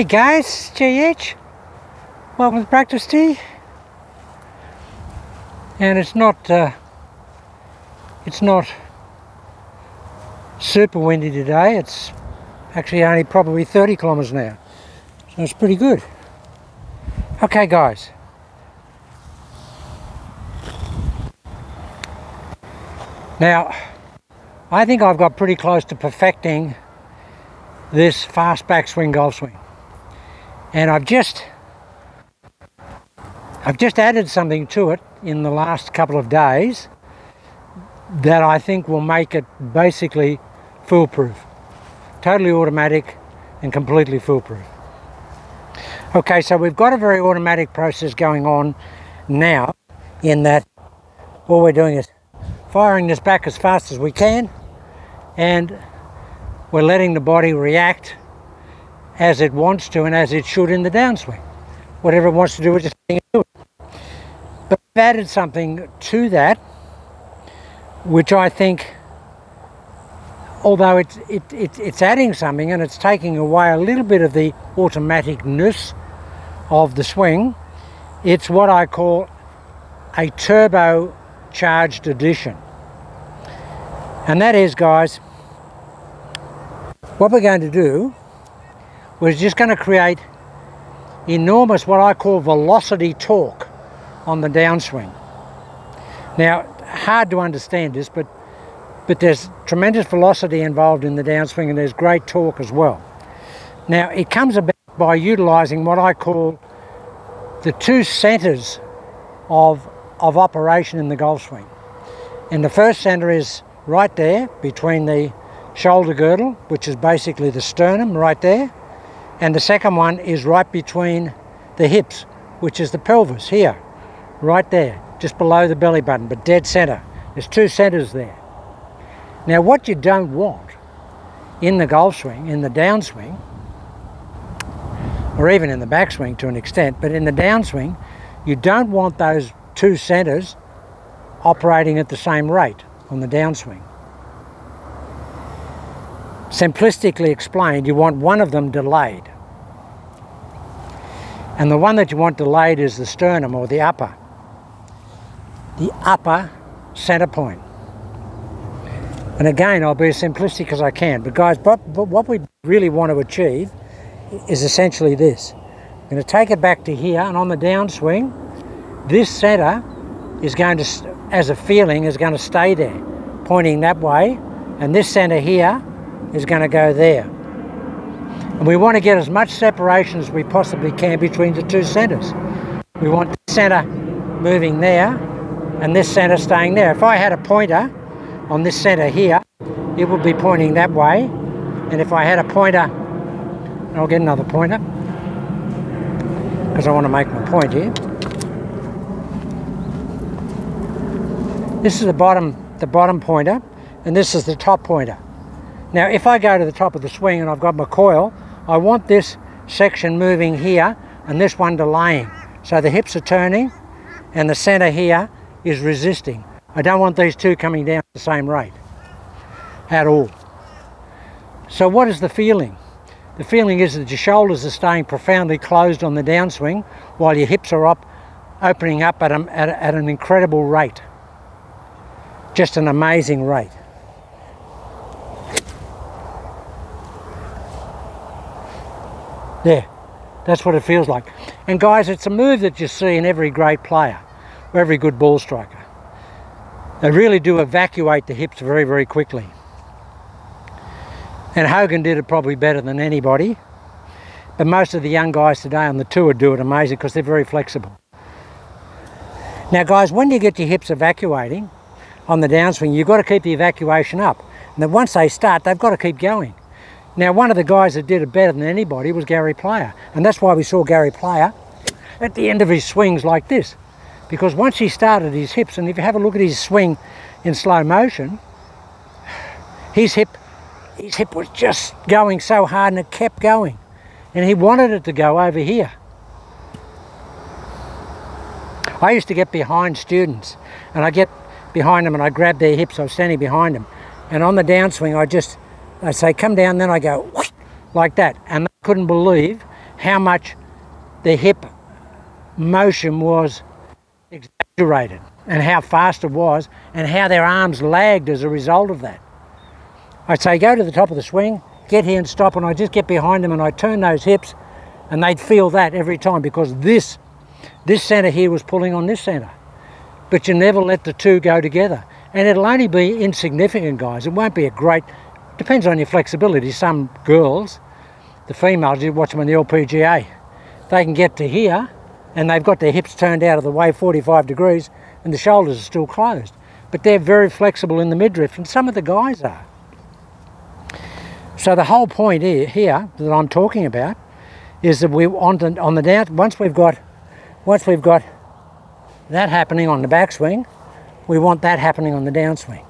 Hey guys, JH. Welcome to Practice Tee. And it's not super windy today. It's actually only probably 30 kilometers an hour. So it's pretty good. Okay guys. Now, I think I've got pretty close to perfecting this fast backswing golf swing. And I've just added something to it in the last couple of days that I think will make it basically foolproof. Totally automatic and completely foolproof. Okay, so we've got a very automatic process going on now, in that all we're doing is firing this back as fast as we can, and we're letting the body react as it wants to and as it should in the downswing. Whatever it wants to do, we're just letting it do it. But I've added something to that, which I think, although it's adding something and it's taking away a little bit of the automaticness of the swing, it's what I call a turbo-charged edition. And that is, guys, what we're going to do, we're just going to create enormous, what I call velocity torque on the downswing. Now, hard to understand this, but there's tremendous velocity involved in the downswing, and there's great torque as well. Now, it comes about by utilising what I call the two centres of operation in the golf swing. And the first centre is right there between the shoulder girdle, which is basically the sternum right there, and the second one is right between the hips, which is the pelvis here, right there, just below the belly button, but dead center. There's two centers there. Now, what you don't want in the golf swing, in the downswing, or even in the backswing to an extent, but in the downswing, you don't want those two centers operating at the same rate on the downswing. Simplistically explained, you want one of them delayed. And the one that you want delayed is the sternum, or the upper center point. And again, I'll be as simplistic as I can, but guys, but what we really want to achieve is essentially this. I'm going to take it back to here, and on the downswing, this center is going to, as a feeling, is going to stay there, pointing that way, and this center here is going to go there. And we want to get as much separation as we possibly can between the two centers. We want this center moving there and this center staying there. If I had a pointer on this center here, it would be pointing that way. And if I had a pointer, I'll get another pointer because I want to make my point here. This is the bottom pointer, and this is the top pointer. Now, if I go to the top of the swing and I've got my coil, I want this section moving here and this one delaying. So the hips are turning and the center here is resisting. I don't want these two coming down at the same rate at all. So what is the feeling? The feeling is that your shoulders are staying profoundly closed on the downswing while your hips are opening up at an incredible rate. Just an amazing rate. There, that's what it feels like. And guys, it's a move that you see in every great player, or every good ball striker. They really do evacuate the hips very, very quickly. And Hogan did it probably better than anybody. But most of the young guys today on the tour do it amazing because they're very flexible. Now guys, when you get your hips evacuating on the downswing, you've got to keep the evacuation up. And then once they start, they've got to keep going. Now, one of the guys that did it better than anybody was Gary Player. And that's why we saw Gary Player at the end of his swings like this. Because once he started his hips, and if you have a look at his swing in slow motion, his hip was just going so hard and it kept going. And he wanted it to go over here. I used to get behind students, and I get behind them and I grab their hips. I was standing behind them. And on the downswing, I say, come down, then I go like that. And they couldn't believe how much the hip motion was exaggerated and how fast it was and how their arms lagged as a result of that. I'd say go to the top of the swing, get here and stop, and I just get behind them and I turn those hips, and they'd feel that every time, because this centre here was pulling on this centre. But you never let the two go together. And it'll only be insignificant, guys. It won't be a great, depends on your flexibility. Some girls, the females, you watch them on the LPGA, they can get to here and they've got their hips turned out of the way 45 degrees and the shoulders are still closed. But they're very flexible in the midriff, and some of the guys are. So the whole point here that I'm talking about is that we on the down, once we've got that happening on the backswing, we want that happening on the downswing.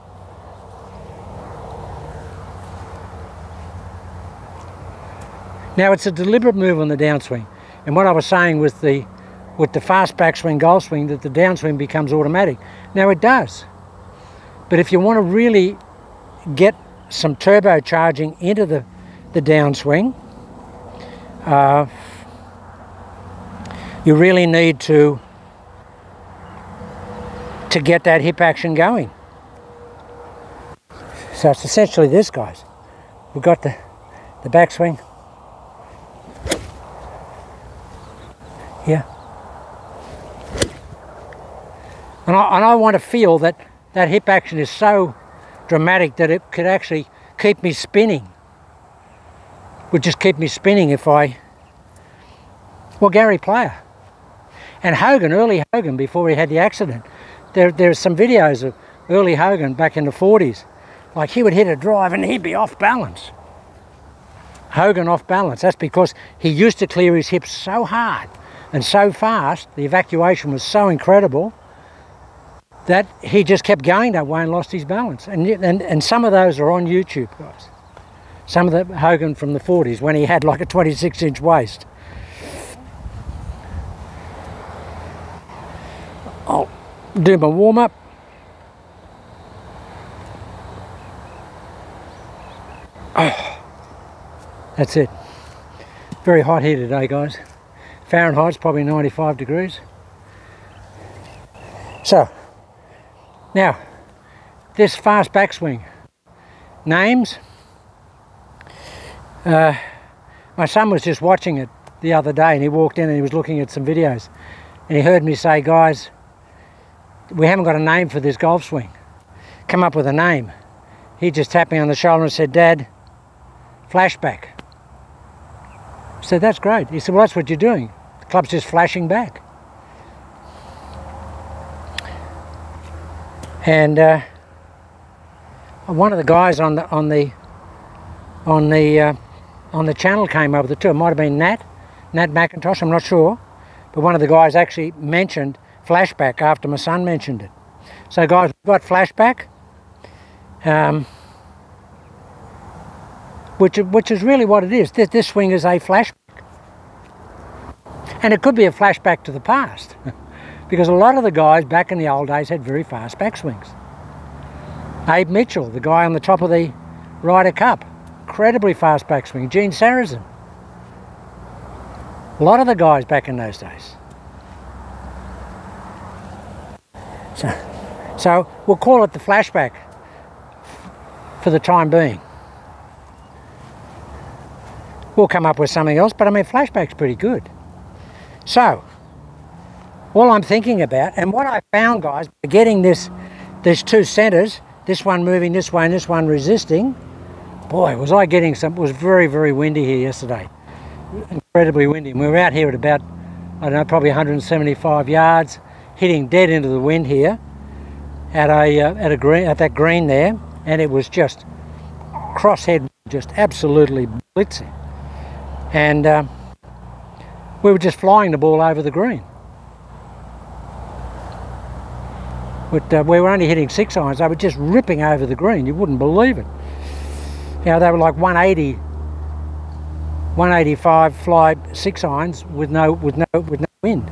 Now it's a deliberate move on the downswing, and what I was saying with the fast backswing, golf swing, that the downswing becomes automatic. Now it does, but if you want to really get some turbocharging into the downswing, you really need to get that hip action going. So it's essentially this, guys. We've got the backswing here, and I want to feel that hip action is so dramatic that it could actually keep me spinning. Would just keep me spinning if well, Gary Player and Hogan, early Hogan, before he had the accident, there's some videos of early Hogan back in the 40s. Like, he would hit a drive and he'd be off balance. Hogan off balance. That's because he used to clear his hips so hard and so fast, the evacuation was so incredible, that he just kept going that way and lost his balance. And some of those are on YouTube, guys. Some of the Hogan from the 40s, when he had like a 26-inch waist. I'll do my warm-up. Oh, that's it. Very hot here today, guys. Fahrenheit's probably 95 degrees. So, now, this fast backswing. Names. My son was just watching it the other day, and he walked in and he was looking at some videos, and he heard me say, guys, we haven't got a name for this golf swing. Come up with a name. He just tapped me on the shoulder and said, Dad, Flashback. I said, that's great. He said, well, that's what you're doing. The club's just flashing back. And one of the guys on the channel came up with it too. It might have been Nat McIntosh, I'm not sure, but one of the guys actually mentioned Flashback after my son mentioned it. So guys, we've got Flashback, which is really what it is. This swing is a flashback, and it could be a flashback to the past. Because a lot of the guys back in the old days had very fast backswings. Abe Mitchell, the guy on the top of the Ryder Cup, incredibly fast backswing. Gene Sarazen. A lot of the guys back in those days. So we'll call it the Flashback for the time being. We'll come up with something else, but I mean, Flashback's pretty good. So, all I'm thinking about, and what I found, guys, by getting there's two centres, this one moving this way and this one resisting, boy, was I getting some. It was very, very windy here yesterday. Incredibly windy. And we were out here at about, I don't know, probably 175 yards, hitting dead into the wind here at that green there, and it was just crosshead, just absolutely blitzing. And we were just flying the ball over the green. But we were only hitting 6 irons. They were just ripping over the green. You wouldn't believe it. You know, they were like 180, 185 fly 6 irons with no wind.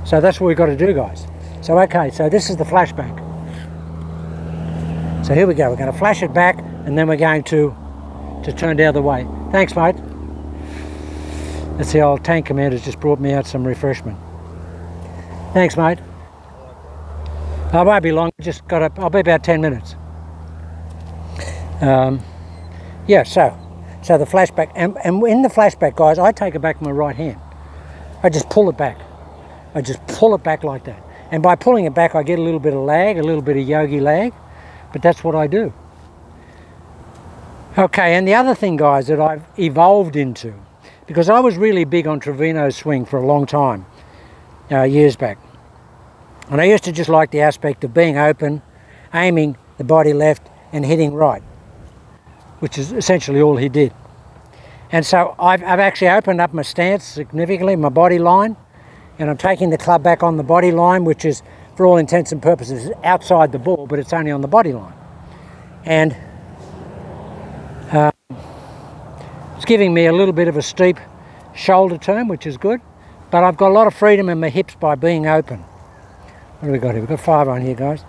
So that's what we've got to do, guys. So okay, so this is the flashback. So here we go. We're going to flash it back, and then we're going to turn the other way. Thanks, mate. That's the old tank commander's just brought me out some refreshment. Thanks, mate. I won't be long, I'll be about 10 minutes. Yeah, so the flashback, and in the flashback, guys, I take it back with my right hand. I just pull it back. I just pull it back like that. And by pulling it back, I get a little bit of lag, a little bit of yogi lag, but that's what I do. Okay, and the other thing, guys, that I've evolved into, because I was really big on Trevino's swing for a long time, years back. And I used to just like the aspect of being open, aiming the body left and hitting right, which is essentially all he did. And so I've actually opened up my stance significantly, my body line, and I'm taking the club back on the body line, which is, for all intents and purposes, outside the ball, but it's only on the body line. And it's giving me a little bit of a steep shoulder turn, which is good, but I've got a lot of freedom in my hips by being open. What do we got here? We've got 5 on here, guys.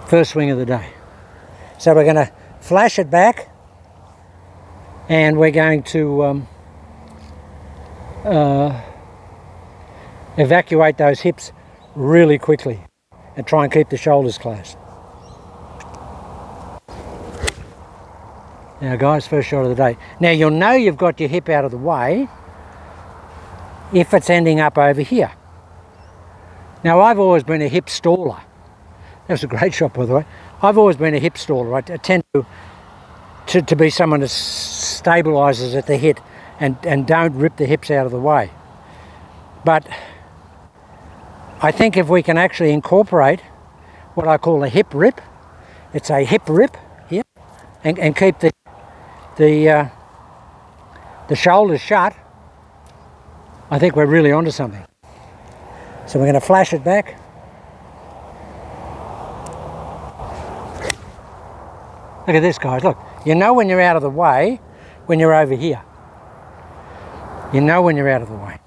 First swing of the day. So we're going to flash it back, and we're going to evacuate those hips really quickly and try and keep the shoulders closed. Now, guys, first shot of the day. Now, you'll know you've got your hip out of the way if it's ending up over here. Now, I've always been a hip staller. That was a great shot, by the way. I've always been a hip staller. I tend to be someone that stabilises at the hip and don't rip the hips out of the way. But I think if we can actually incorporate what I call a hip rip, it's a hip rip here, and keep the shoulders shut, I think we're really onto something. So we're going to flash it back. Look at this, guys, look. You know when you're out of the way when you're over here. You know when you're out of the way.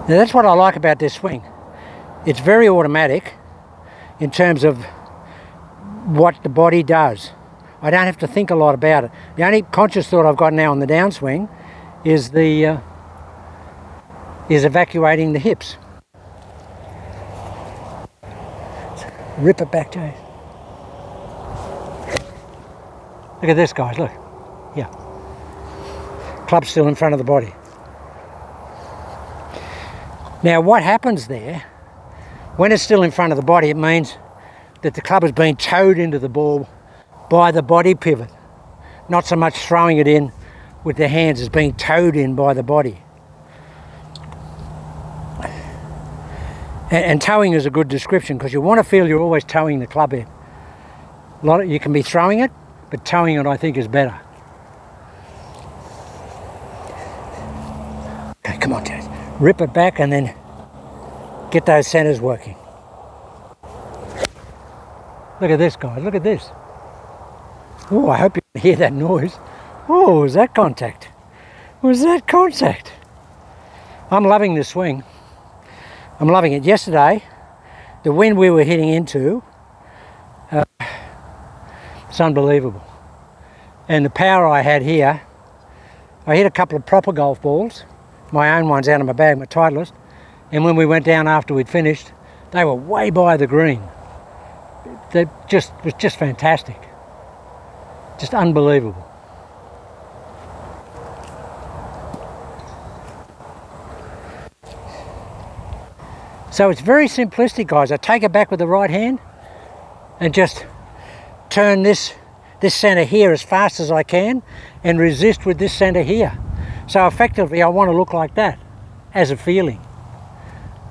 Now that's what I like about this swing. It's very automatic in terms of what the body does. I don't have to think a lot about it. The only conscious thought I've got now on the downswing is evacuating the hips. So rip it back, Jay. Look at this, guys, look. Yeah. Club's still in front of the body. Now what happens there, when it's still in front of the body, it means that the club has been towed into the ball by the body pivot. Not so much throwing it in with the hands as being towed in by the body. And towing is a good description because you want to feel you're always towing the club in. You can be throwing it, but towing it I think is better. Okay, come on, Jay. Rip it back and then get those centres working. Look at this, guys, look at this. Oh, I hope you can hear that noise. Oh, was that contact? Was that contact? I'm loving this swing. I'm loving it. Yesterday, the wind we were hitting into, it's unbelievable. And the power I had here, I hit a couple of proper golf balls, my own ones out of my bag, my Titleist, and when we went down after we'd finished, they were way by the green. It was just fantastic. Just unbelievable. So it's very simplistic, guys. I take it back with the right hand and just turn this centre here as fast as I can and resist with this centre here. So effectively I want to look like that as a feeling,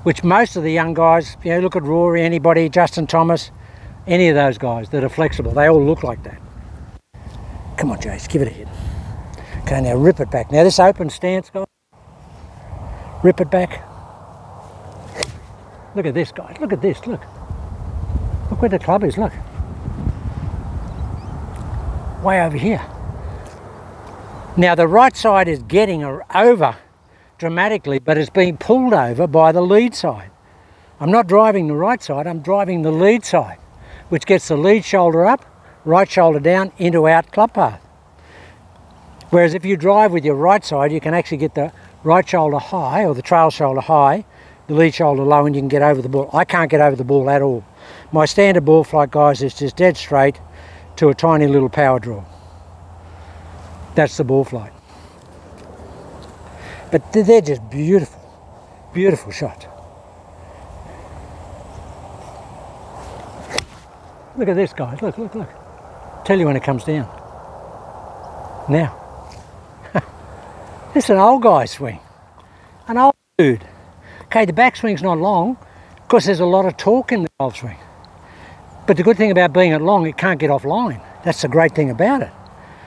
which most of the young guys, you know, look at Rory, anybody, Justin Thomas, any of those guys that are flexible, they all look like that. Come on, Jace, give it a hit. Okay, now rip it back. Now this open stance, guys, rip it back. Look at this, guys, look at this, look. Look where the club is, look. Way over here. Now the right side is getting over dramatically, but it's being pulled over by the lead side. I'm not driving the right side, I'm driving the lead side, which gets the lead shoulder up, right shoulder down, into out club path. Whereas if you drive with your right side, you can actually get the right shoulder high, or the trail shoulder high, the lead shoulder low, and you can get over the ball. I can't get over the ball at all. My standard ball flight, guys, is just dead straight to a tiny little power draw. That's the ball flight. But they're just beautiful, beautiful shots. Look at this, guys. Look, look, look. Tell you when it comes down. Now. This is an old guy swing. An old dude. Okay, the backswing's not long because there's a lot of torque in the golf swing. But the good thing about being it long, it can't get off line. That's the great thing about it.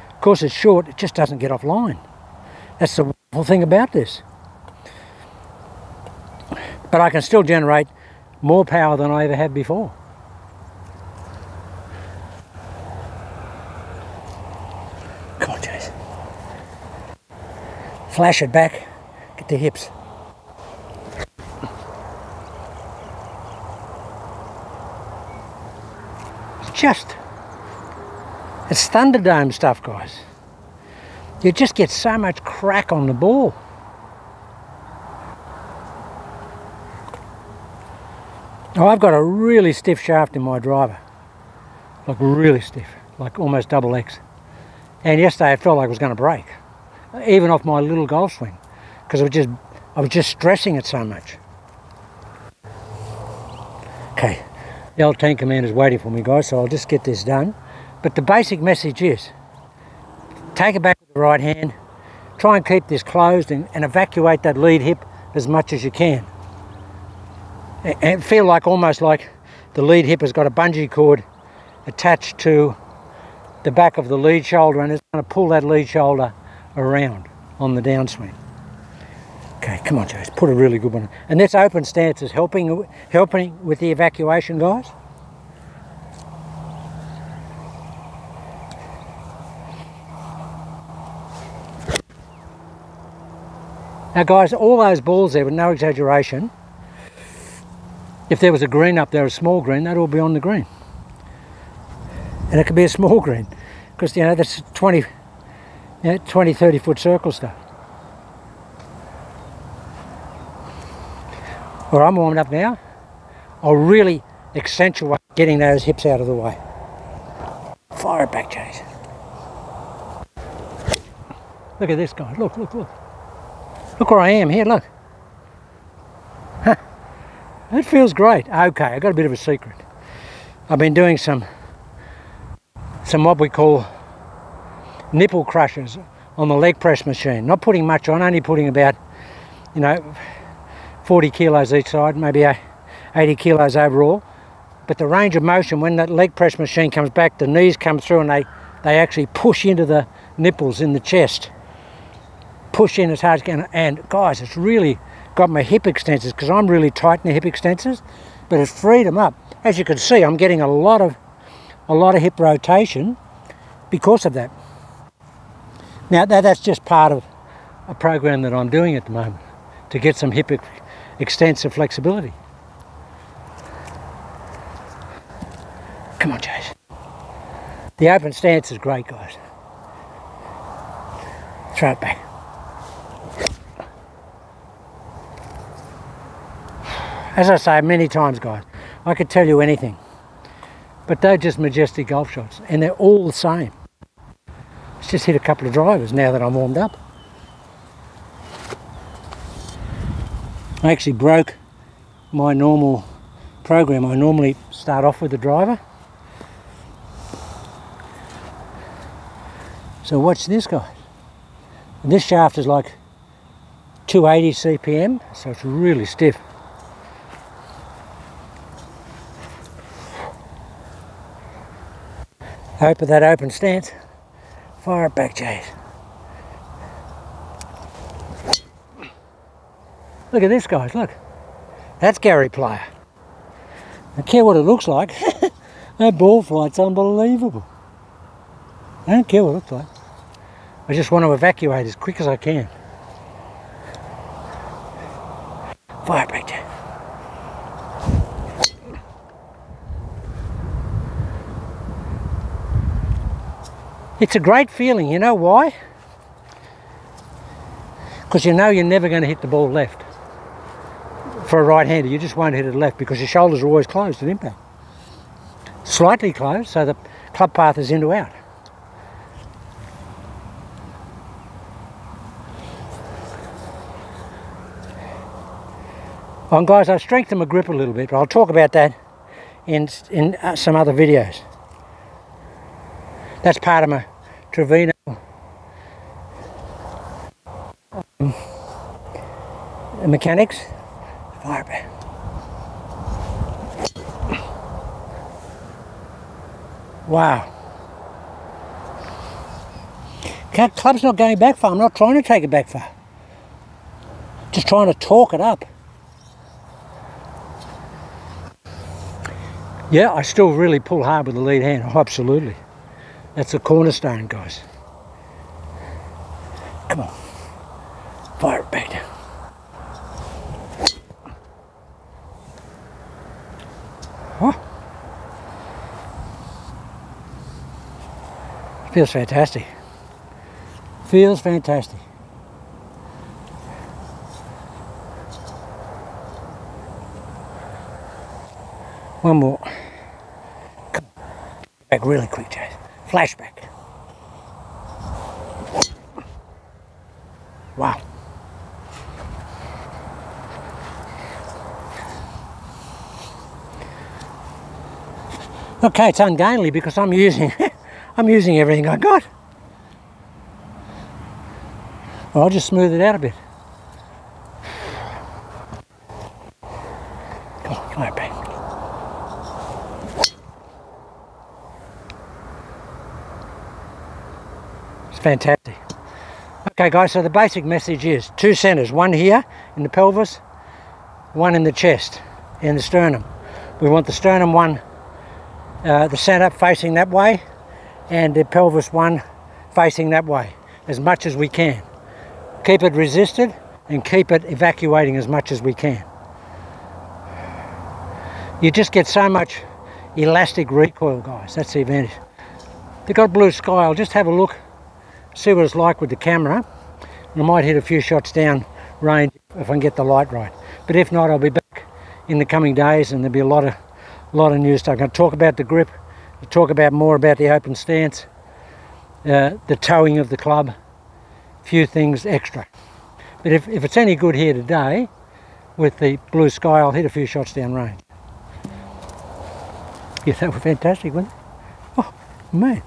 Of course, it's short, it just doesn't get off line. That's the wonderful thing about this. But I can still generate more power than I ever had before. Come on, Jason. Flash it back, get the hips. It's Thunderdome stuff, guys. You just get so much crack on the ball. Oh, I've got a really stiff shaft in my driver. Like really stiff, like almost double X. And yesterday I felt like it was going to break, even off my little golf swing, because I was just stressing it so much. Okay. The old tank commander's waiting for me, guys, so I'll just get this done. But the basic message is, take it back with the right hand, try and keep this closed and evacuate that lead hip as much as you can. And feel like almost like the lead hip has got a bungee cord attached to the back of the lead shoulder, and it's going to pull that lead shoulder around on the downswing. Okay, come on, Jace, put a really good one. And this open stance is helping with the evacuation, guys. Now, guys, all those balls there, with no exaggeration, if there was a green up there, a small green, that'd all be on the green. And it could be a small green, because, you know, that's 20, 30 foot circle stuff. Well, I'm warmed up now. I'll really accentuate getting those hips out of the way. Fire it back, Jason. Look at this guy. Look, look, look. Look where I am here, look. Huh. It feels great. Okay, I got a bit of a secret. I've been doing some what we call nipple crushers on the leg press machine. Not putting much on, only putting about, 40 kilos each side, maybe 80 kilos overall. But the range of motion, when that leg press machine comes back, the knees come through and they actually push into the nipples in the chest. Push in as hard as you can. And guys, it's really got my hip extensors, because I'm really tight in the hip extensors, but it's freed them up. As you can see, I'm getting a lot of hip rotation because of that. Now that's just part of a program that I'm doing at the moment to get some hip extensor flexibility. Come on, Jason. The open stance is great, guys. Throw it back. As I say many times, guys, I could tell you anything, but they're just majestic golf shots, and they're all the same. Let's just hit a couple of drivers now that I'm warmed up. I actually broke my normal program. I normally start off with the driver. So watch this, guys. And this shaft is like 280 CPM, so it's really stiff. Open that open stance. Fire it back, Jace. Look at this, guys, look. That's Gary Player. I don't care what it looks like. That ball flight's unbelievable. I don't care what it looks like. I just want to evacuate as quick as I can. Fire it back, Jace. It's a great feeling, you know why? because you know you're never going to hit the ball left. For a right-hander, you just won't hit it left because your shoulders are always closed at impact. Slightly closed, so the club path is in to out. Well, guys, I strengthened my grip a little bit, but I'll talk about that in some other videos. That's part of my Trevino mechanics. Fire back. Wow. Club's not going back far. I'm not trying to take it back far. Just trying to torque it up. Yeah, I still really pull hard with the lead hand. Oh, absolutely. That's a cornerstone, guys. Come on. Fire it back down. Oh. Feels fantastic. Feels fantastic. One more. Come on. Back really quick, Jay. Flashback. Wow. Okay, it's ungainly because I'm using I'm using everything I got. Well, I'll just smooth it out a bit. Come on, back. It's fantastic. Okay, guys, so the basic message is 2 centers, one here in the pelvis, one in the chest, in the sternum. We want the sternum one, the center facing that way, and the pelvis one facing that way, as much as we can. Keep it resisted and keep it evacuating as much as we can. You just get so much elastic recoil, guys. That's the advantage. If you've got blue sky, I'll just have a look, see what it's like with the camera. And I might hit a few shots down range if I can get the light right. But if not, I'll be back in the coming days and there'll be a lot of new stuff. I'm going to talk about the grip, I'll talk about more about the open stance, the towing of the club, a few things extra. But if it's any good here today with the blue sky, I'll hit a few shots down range. Yeah, that was fantastic, wasn't it? Oh, man.